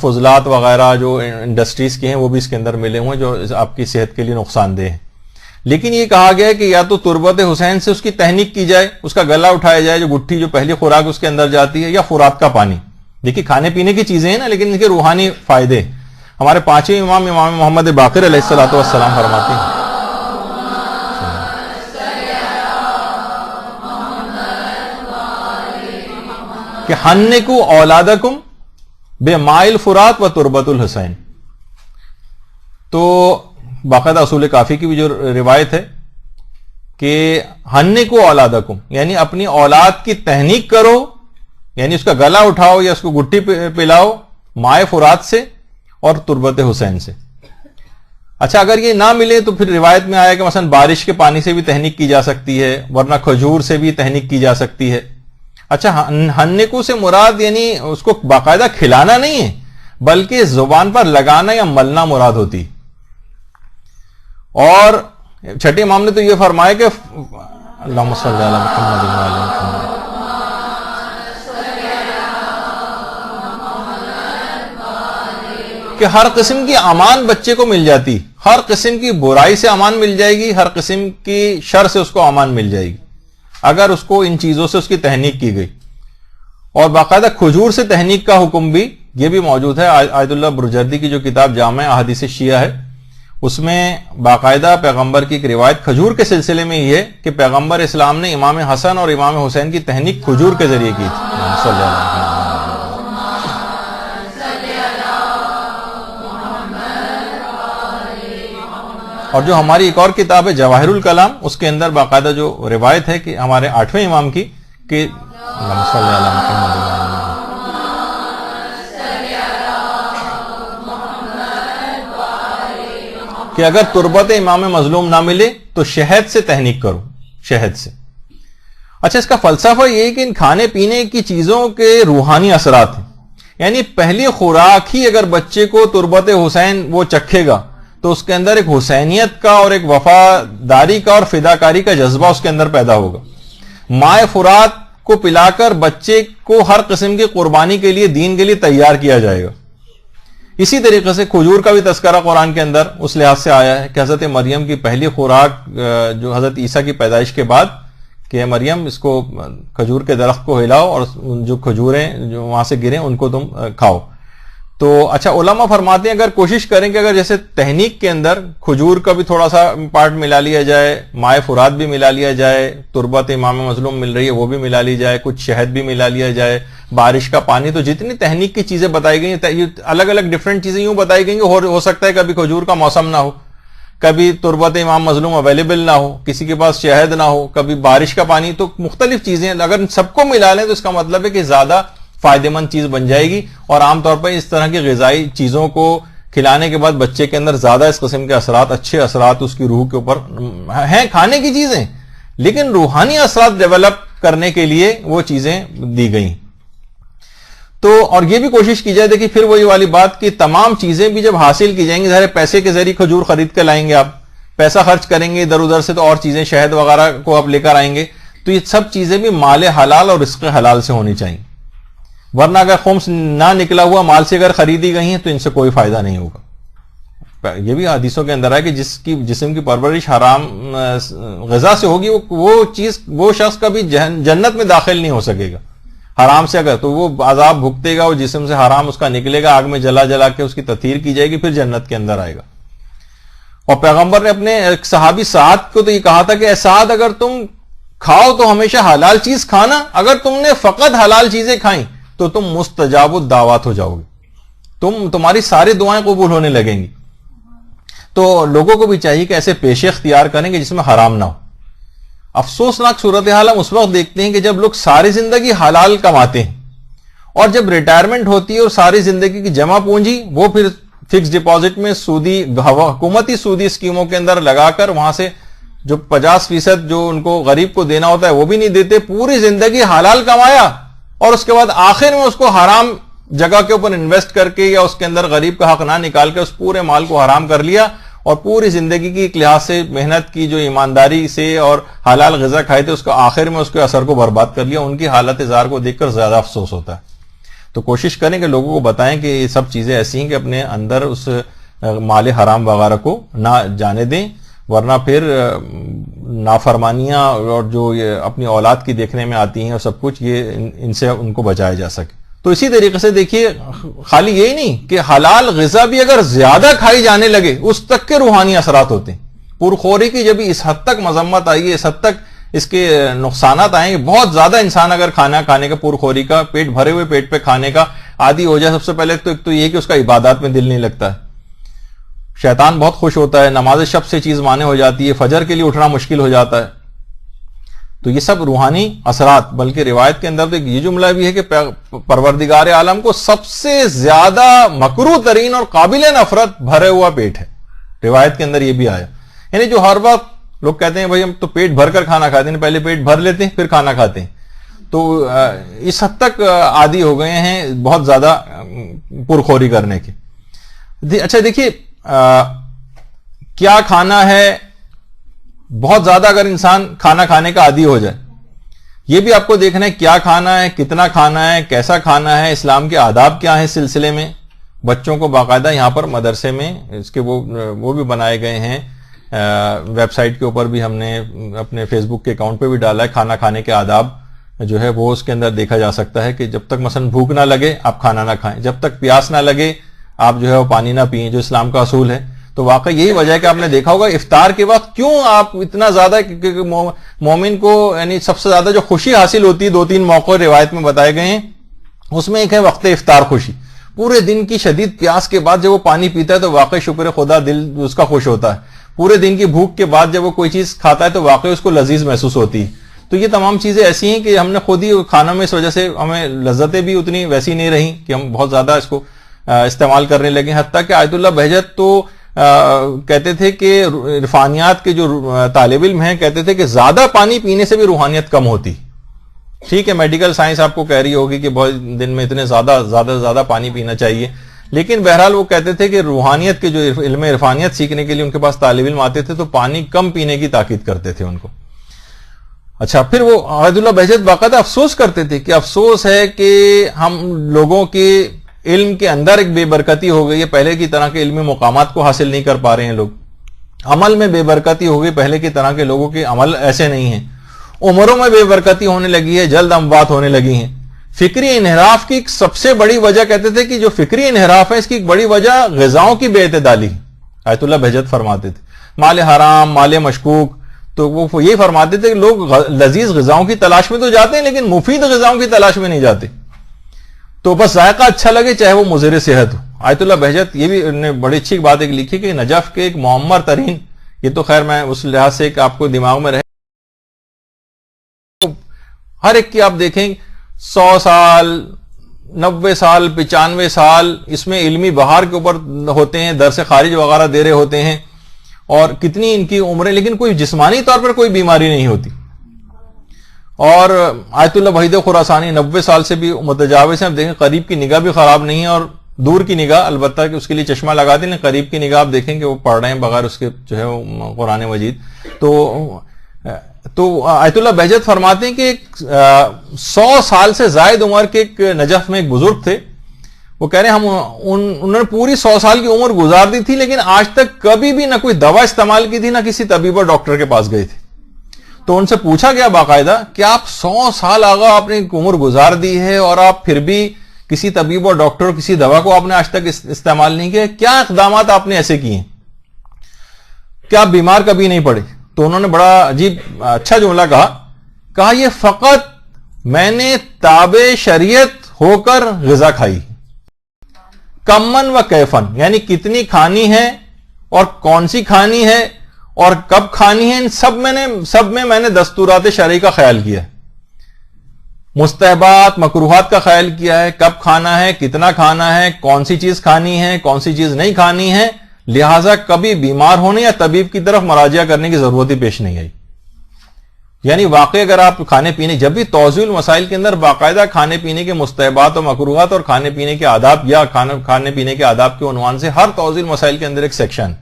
فضلات وغیرہ جو انڈسٹریز کے ہیں وہ بھی اس کے اندر ملے ہوئے جو آپ کی صحت کے لیے نقصان دہ ہیں. لیکن یہ کہا گیا ہے کہ یا تو تربت حسین سے اس کی تہنیک کی جائے، اس کا گلا اٹھایا جائے جو گٹھی جو پہلی خوراک اس کے اندر جاتی ہے، یا فرات کا پانی. دیکھیے کھانے پینے کی چیزیں ہیں نا، لیکن ان کے روحانی فائدے ہمارے پانچویں امام محمد باقر علیہ الصلوۃ والسلام فرماتے ہیں کہ حنکوا اولادکم بماء الفرات و تربت الحسین. تو باقاعدہ اصول کافی کی بھی جو روایت ہے کہ حنکوا اولادکم یعنی اپنی اولاد کی تہنیک کرو، یعنی اس کا گلا اٹھاؤ یا اس کو گٹھی پلاؤ ماء فرات سے اور تربت حسین سے. اچھا اگر یہ نہ ملے تو پھر روایت میں آیا کہ مثلا بارش کے پانی سے بھی تہنیک کی جا سکتی ہے، ورنہ کھجور سے بھی تہنیک کی جا سکتی ہے. اچھا ہنکو سے مراد یعنی اس کو باقاعدہ کھلانا نہیں ہے، بلکہ زبان پر لگانا یا ملنا مراد ہوتی. اور چھٹے امام نے تو یہ فرمایا کہ اللہم صلی علی محمد و علی محمد، کہ ہر قسم کی امان بچے کو مل جاتی، ہر قسم کی برائی سے امان مل جائے گی، ہر قسم کی شر سے اس کو امان مل جائے گی اگر اس کو ان چیزوں سے اس کی تہنیک کی گئی. اور باقاعدہ کھجور سے تہنیک کا حکم بھی یہ بھی موجود ہے. آیت اللہ برجردی کی جو کتاب جامع احادیث شیعہ ہے اس میں باقاعدہ پیغمبر کی ایک روایت کھجور کے سلسلے میں یہ ہے کہ پیغمبر اسلام نے امام حسن اور امام حسین کی تہنیک کھجور کے ذریعے کی تھی. صلی اللہ علیہ وسلم. اور جو ہماری ایک اور کتاب ہے جواہر الکلام، اس کے اندر باقاعدہ جو روایت ہے کہ ہمارے 8ویں امام کی کہ اللہم صلی علی محمد و علی محمد، کہ اگر تربت امام مظلوم نہ ملے تو شہد سے تہنیک کرو، شہد سے. اچھا اس کا فلسفہ یہ ہے کہ ان کھانے پینے کی چیزوں کے روحانی اثرات ہیں، یعنی پہلی خوراک ہی اگر بچے کو تربت حسین وہ چکھے گا تو اس کے اندر ایک حسینیت کا اور ایک وفاداری کا اور فداکاری کا جذبہ اس کے اندر پیدا ہوگا. مائع فرات کو پلا کر بچے کو ہر قسم کی قربانی کے لیے دین کے لیے تیار کیا جائے گا. اسی طریقے سے کھجور کا بھی تذکرہ قرآن کے اندر اس لحاظ سے آیا ہے کہ حضرت مریم کی پہلی خوراک جو حضرت عیسیٰ کی پیدائش کے بعد کہ مریم اس کو کھجور کے درخت کو ہلاؤ اور جو کھجوریں جو وہاں سے گریں ان کو تم کھاؤ. تو اچھا علماء فرماتے ہیں اگر کوشش کریں کہ اگر جیسے تہنیک کے اندر کھجور کا بھی تھوڑا سا پارٹ ملا لیا جائے، مائع فرات بھی ملا لیا جائے، تربت امام مظلوم مل رہی ہے وہ بھی ملا لی جائے، کچھ شہد بھی ملا لیا جائے، بارش کا پانی، تو جتنی تہنیک کی چیزیں بتائی گئی ہیں الگ الگ ڈفرینٹ چیزیں یوں بتائی گئی ہیں. ہو سکتا ہے کبھی کھجور کا موسم نہ ہو، کبھی تربت امام مظلوم اویلیبل نہ ہو، کسی کے پاس شہد نہ ہو، کبھی بارش کا پانی، تو مختلف چیزیں اگر سب کو ملا لیں تو اس کا مطلب ہے کہ زیادہ فائدہ مند چیز بن جائے گی. اور عام طور پر اس طرح کی غذائی چیزوں کو کھلانے کے بعد بچے کے اندر زیادہ اس قسم کے اثرات، اچھے اثرات اس کی روح کے اوپر ہیں. کھانے کی چیزیں لیکن روحانی اثرات ڈیولپ کرنے کے لیے وہ چیزیں دی گئی. تو اور یہ بھی کوشش کی جائے، دیکھیے پھر وہی والی بات کہ تمام چیزیں بھی جب حاصل کی جائیں گی، ظاہر پیسے کے ذریعے کھجور خرید کے لائیں گے، آپ پیسہ خرچ کریں گے ادھر ادھر سے تو اور چیزیں شہد وغیرہ کو آپ لے کر آئیں گے، تو یہ سب چیزیں بھی مال حلال اور رزق حلال سے ہونی چاہیے. ورنہ اگر خمس نہ نکلا ہوا مال سے اگر خریدی گئی ہیں تو ان سے کوئی فائدہ نہیں ہوگا. یہ بھی حدیثوں کے اندر ہے کہ جس کی جسم کی پرورش حرام غذا سے ہوگی وہ چیز وہ شخص کبھی جنت میں داخل نہیں ہو سکے گا. حرام سے اگر تو وہ عذاب بھگتے گا, وہ جسم سے حرام اس کا نکلے گا, آگ میں جلا جلا کے اس کی تطہیر کی جائے گی, پھر جنت کے اندر آئے گا. اور پیغمبر نے اپنے صحابی سعد کو تو یہ کہا تھا کہ اے سعد اگر تم کھاؤ تو ہمیشہ حلال چیز کھانا, اگر تم نے فقط حلال چیزیں کھائیں تو تم مستجاب الدعوات ہو جاؤ گے, تمہاری ساری دعائیں قبول ہونے لگیں گی. تو لوگوں کو بھی چاہیے کہ ایسے پیشے اختیار کریں کہ جس میں حرام نہ ہو. افسوسناک صورتحال ہم اس وقت دیکھتے ہیں کہ جب لوگ ساری زندگی حلال کماتے ہیں اور جب ریٹائرمنٹ ہوتی ہے اور ساری زندگی کی جمع پونجی وہ پھر فکس ڈپازٹ میں سودی حکومتی سودی اسکیموں کے اندر لگا کر وہاں سے جو 50% جو ان کو غریب کو دینا ہوتا ہے وہ بھی نہیں دیتے. پوری زندگی حلال کمایا اور اس کے بعد آخر میں اس کو حرام جگہ کے اوپر انویسٹ کر کے یا اس کے اندر غریب کا حق نہ نکال کے اس پورے مال کو حرام کر لیا, اور پوری زندگی کی ایک لحاظ سے محنت کی جو ایمانداری سے اور حلال غذا کھائے تھے اس کو آخر میں اس کے اثر کو برباد کر لیا. ان کی حالت زار کو دیکھ کر زیادہ افسوس ہوتا ہے. تو کوشش کریں کہ لوگوں کو بتائیں کہ یہ سب چیزیں ایسی ہیں کہ اپنے اندر اس مال حرام وغیرہ کو نہ جانے دیں, ورنہ پھر نافرمانیاں اور جو یہ اپنی اولاد کی دیکھنے میں آتی ہیں اور سب کچھ یہ ان سے ان کو بچایا جا سکے. تو اسی طریقے سے دیکھیے خالی یہی نہیں کہ حلال غذا بھی اگر زیادہ کھائی جانے لگے اس تک کے روحانی اثرات ہوتے ہیں. پرخوری کی جب اس حد تک مذمت آئی ہے, اس حد تک اس کے نقصانات آئیں گے, بہت زیادہ انسان اگر کھانا کھانے کا پرخوری کا پیٹ بھرے ہوئے پیٹ پہ کھانے کا عادی ہو جائے, سب سے پہلے تو ایک تو یہ کہ اس کا عبادات میں دل نہیں لگتا ہے, شیطان بہت خوش ہوتا ہے, نماز شب سے چیز مانے ہو جاتی ہے, فجر کے لیے اٹھنا مشکل ہو جاتا ہے. تو یہ سب روحانی اثرات. بلکہ روایت کے اندر تو یہ جملہ بھی ہے کہ پروردگار عالم کو سب سے زیادہ مکروہ ترین اور قابل نفرت بھرے ہوا پیٹ ہے. روایت کے اندر یہ بھی آیا, یعنی جو ہر وقت لوگ کہتے ہیں بھائی ہم تو پیٹ بھر کر کھانا کھاتے ہیں, پہلے پیٹ بھر لیتے ہیں پھر کھانا کھاتے ہیں, تو اس حد تک عادی ہو گئے ہیں بہت زیادہ پرخوری کرنے کے. اچھا دیکھیے کیا کھانا ہے, بہت زیادہ اگر انسان کھانا کھانے کا عادی ہو جائے, یہ بھی آپ کو دیکھنا ہے کیا کھانا ہے, کتنا کھانا ہے, کیسا کھانا ہے, اسلام کے آداب کیا ہیں اس سلسلے میں. بچوں کو باقاعدہ یہاں پر مدرسے میں اس کے وہ بھی بنائے گئے ہیں, ویب سائٹ کے اوپر بھی ہم نے اپنے فیس بک کے اکاؤنٹ پہ بھی ڈالا ہے. کھانا کھانے کے آداب جو ہے وہ اس کے اندر دیکھا جا سکتا ہے کہ جب تک مثلا بھوک نہ لگے آپ کھانا نہ کھائیں, جب تک پیاس نہ لگے آپ جو ہے وہ پانی نہ پئیں, جو اسلام کا اصول ہے. تو واقعی یہی وجہ ہے کہ آپ نے دیکھا ہوگا افطار کے وقت کیوں آپ اتنا زیادہ, مومن کو یعنی سب سے زیادہ جو خوشی حاصل ہوتی ہے 2-3 موقع روایت میں بتائے گئے ہیں, اس میں ایک ہے وقت افطار خوشی. پورے دن کی شدید پیاس کے بعد جب وہ پانی پیتا ہے تو واقعی شکر خدا دل اس کا خوش ہوتا ہے. پورے دن کی بھوک کے بعد جب وہ کوئی چیز کھاتا ہے تو واقعی اس کو لذیذ محسوس ہوتی ہے. تو یہ تمام چیزیں ایسی ہیں کہ ہم نے خود ہی کھانا میں اس وجہ سے ہمیں لذتیں بھی اتنی ویسی نہیں رہیں کہ ہم بہت زیادہ اس کو استعمال کرنے لگے. حتیٰ کہ آیت اللہ بہجت تو کہتے تھے کہ عرفانیات کے جو طالب علم ہیں کہتے تھے کہ زیادہ پانی پینے سے بھی روحانیت کم ہوتی. ٹھیک ہے میڈیکل سائنس آپ کو کہہ رہی ہوگی کہ بہت دن میں اتنے زیادہ پانی پینا چاہیے, لیکن بہرحال وہ کہتے تھے کہ روحانیت کے جو علم عرفانیت سیکھنے کے لیے ان کے پاس طالب علم آتے تھے تو پانی کم پینے کی تاکید کرتے تھے ان کو. اچھا پھر وہ آیت اللہ بہجت باقاعدہ افسوس کرتے تھے کہ افسوس ہے کہ ہم لوگوں کے علم کے اندر ایک بے برکتی ہو گئی ہے, پہلے کی طرح کے علمی مقامات کو حاصل نہیں کر پا رہے ہیں لوگ. عمل میں بے برکتی ہو گئی, پہلے کی طرح کے لوگوں کے عمل ایسے نہیں ہیں. عمروں میں بے برکتی ہونے لگی ہے, جلد اموات ہونے لگی ہیں. فکری انحراف کی سب سے بڑی وجہ کہتے تھے کہ جو فکری انحراف ہے اس کی ایک بڑی وجہ غذاؤں کی بے اعتدالی. آیت اللہ بہجت فرماتے تھے مال حرام, مال مشکوک. تو وہ یہ فرماتے تھے کہ لوگ لذیذ غذاؤں کی تلاش میں تو جاتے ہیں لیکن مفید غذاؤں کی تلاش میں نہیں جاتے. تو بس ذائقہ اچھا لگے چاہے وہ مضر صحت ہو. آیت اللہ بہجت یہ بھی نے بڑی اچھی بات ایک لکھی کہ نجف کے ایک معمر ترین, یہ تو خیر میں اس لحاظ سے کہ آپ کو دماغ میں رہے, ہر ایک کی آپ دیکھیں 100 سال 90 سال 95 سال اس میں علمی بہار کے اوپر ہوتے ہیں, درس خارج وغیرہ دے رہے ہوتے ہیں, اور کتنی ان کی عمریں, لیکن کوئی جسمانی طور پر کوئی بیماری نہیں ہوتی. اور آیت اللہ وحید خراسانی 90 سال سے بھی متجاوز ہیں. آپ دیکھیں قریب کی نگاہ بھی خراب نہیں ہے اور دور کی نگاہ البتہ کہ اس کے لیے چشمہ لگا دیں, قریب کی نگاہ آپ دیکھیں کہ وہ پڑھ رہے ہیں بغیر اس کے جو ہے قرآن مجید. تو آیت اللہ بہجت فرماتے ہیں کہ 100 سال سے زائد عمر کے ایک نجف میں ایک بزرگ تھے, وہ کہہ رہے ہیں انہوں نے پوری 100 سال کی عمر گزار دی تھی لیکن آج تک کبھی بھی نہ کوئی دوا استعمال کی تھی نہ کسی طبیب اور ڈاکٹر کے پاس گئے تھے. تو ان سے پوچھا گیا باقاعدہ کہ آپ 100 سال آگا اپنی عمر گزار دی ہے اور آپ پھر بھی کسی طبیب اور ڈاکٹر کسی دوا کو آپ نے آج تک استعمال نہیں کیا، کیا اقدامات آپ نے ایسے کیے ہیں، کیا آپ بیمار کبھی نہیں پڑے؟ تو انہوں نے بڑا عجیب اچھا جملہ کہا یہ فقط میں نے تابع شریعت ہو کر غذا کھائی، کمن و کیفن، یعنی کتنی کھانی ہے اور کون سی کھانی ہے اور کب کھانی ہے، ان سب میں میں نے دستورات شرعی کا خیال کیا ہے، مستحبات مکروہات کا خیال کیا ہے، کب کھانا ہے، کتنا کھانا ہے، کون سی چیز کھانی ہے، کون سی چیز نہیں کھانی ہے، لہذا کبھی بیمار ہونے یا طبیب کی طرف مراجعہ کرنے کی ضرورت ہی پیش نہیں آئی۔ یعنی واقعی اگر آپ کھانے پینے، جب بھی توضیح المسائل کے اندر باقاعدہ کھانے پینے کے مستحبات اور مکروہات اور کھانے پینے کے آداب یا کھانے پینے کے آداب کے عنوان سے ہر توضیح المسائل کے اندر ایک سیکشن،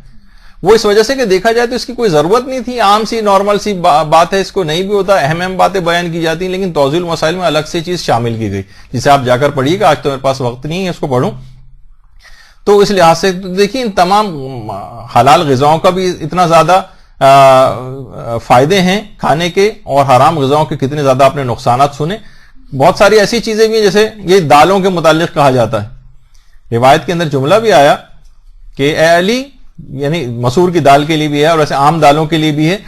وہ اس وجہ سے کہ دیکھا جائے تو اس کی کوئی ضرورت نہیں تھی، عام سی نارمل سی بات ہے، اس کو نہیں بھی ہوتا، اہم باتیں بیان کی جاتی ہیں، لیکن توضیح المسائل میں الگ سے چیز شامل کی گئی جسے آپ جا کر پڑھیے گا، آج تو میرے پاس وقت نہیں ہے اس کو پڑھوں۔ تو اس لحاظ سے دیکھیں ان تمام حلال غذاؤں کا بھی اتنا زیادہ فائدے ہیں کھانے کے، اور حرام غذاؤں کے کتنے زیادہ آپ نے نقصانات سنے۔ بہت ساری ایسی چیزیں بھی ہیں، جیسے یہ دالوں کے متعلق کہا جاتا ہے، روایت کے اندر جملہ بھی آیا کہ اے علی، یعنی مسور کی دال کے لیے بھی ہے اور ایسے عام دالوں کے لیے بھی ہے،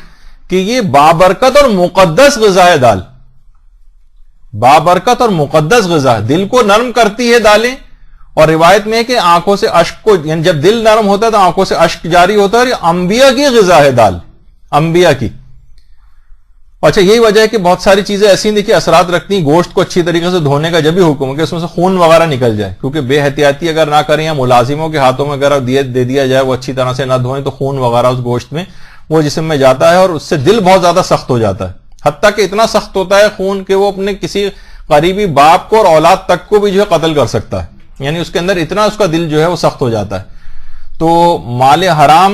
کہ یہ بابرکت اور مقدس غذا ہے دال، بابرکت اور مقدس غذا، دل کو نرم کرتی ہے دالیں، اور روایت میں ہے کہ آنکھوں سے اشک کو، یعنی جب دل نرم ہوتا ہے تو آنکھوں سے اشک جاری ہوتا ہے، اور یہ انبیاء کی غذا ہے دال، انبیاء کی۔ اچھا یہی وجہ ہے کہ بہت ساری چیزیں ایسی ہیں دیکھیے اثرات رکھتی ہیں، گوشت کو اچھی طریقے سے دھونے کا جب بھی حکم ہے کہ اس میں سے خون وغیرہ نکل جائے، کیونکہ بے احتیاطی اگر نہ کریں یا ملازموں کے ہاتھوں میں اگر دے دیا جائے وہ اچھی طرح سے نہ دھوئیں تو خون وغیرہ اس گوشت میں وہ جسم میں جاتا ہے، اور اس سے دل بہت زیادہ سخت ہو جاتا ہے، حتیٰ کہ اتنا سخت ہوتا ہے خون کہ وہ اپنے کسی قریبی باپ کو اور اولاد تک کو بھی جو ہے قتل کر سکتا ہے، یعنی اس کے اندر اتنا اس کا دل جو ہے وہ سخت ہو جاتا ہے۔ تو مال حرام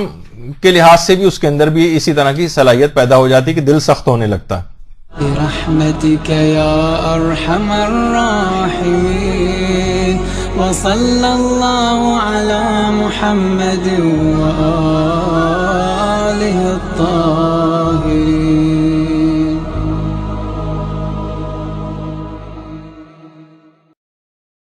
کے لحاظ سے بھی اس کے اندر بھی اسی طرح کی صلاحیت پیدا ہو جاتی ہے کہ دل سخت ہونے لگتا ہے۔ برحمتك يا أرحم الراحمين وصلى الله على محمد وآله الطاهرين۔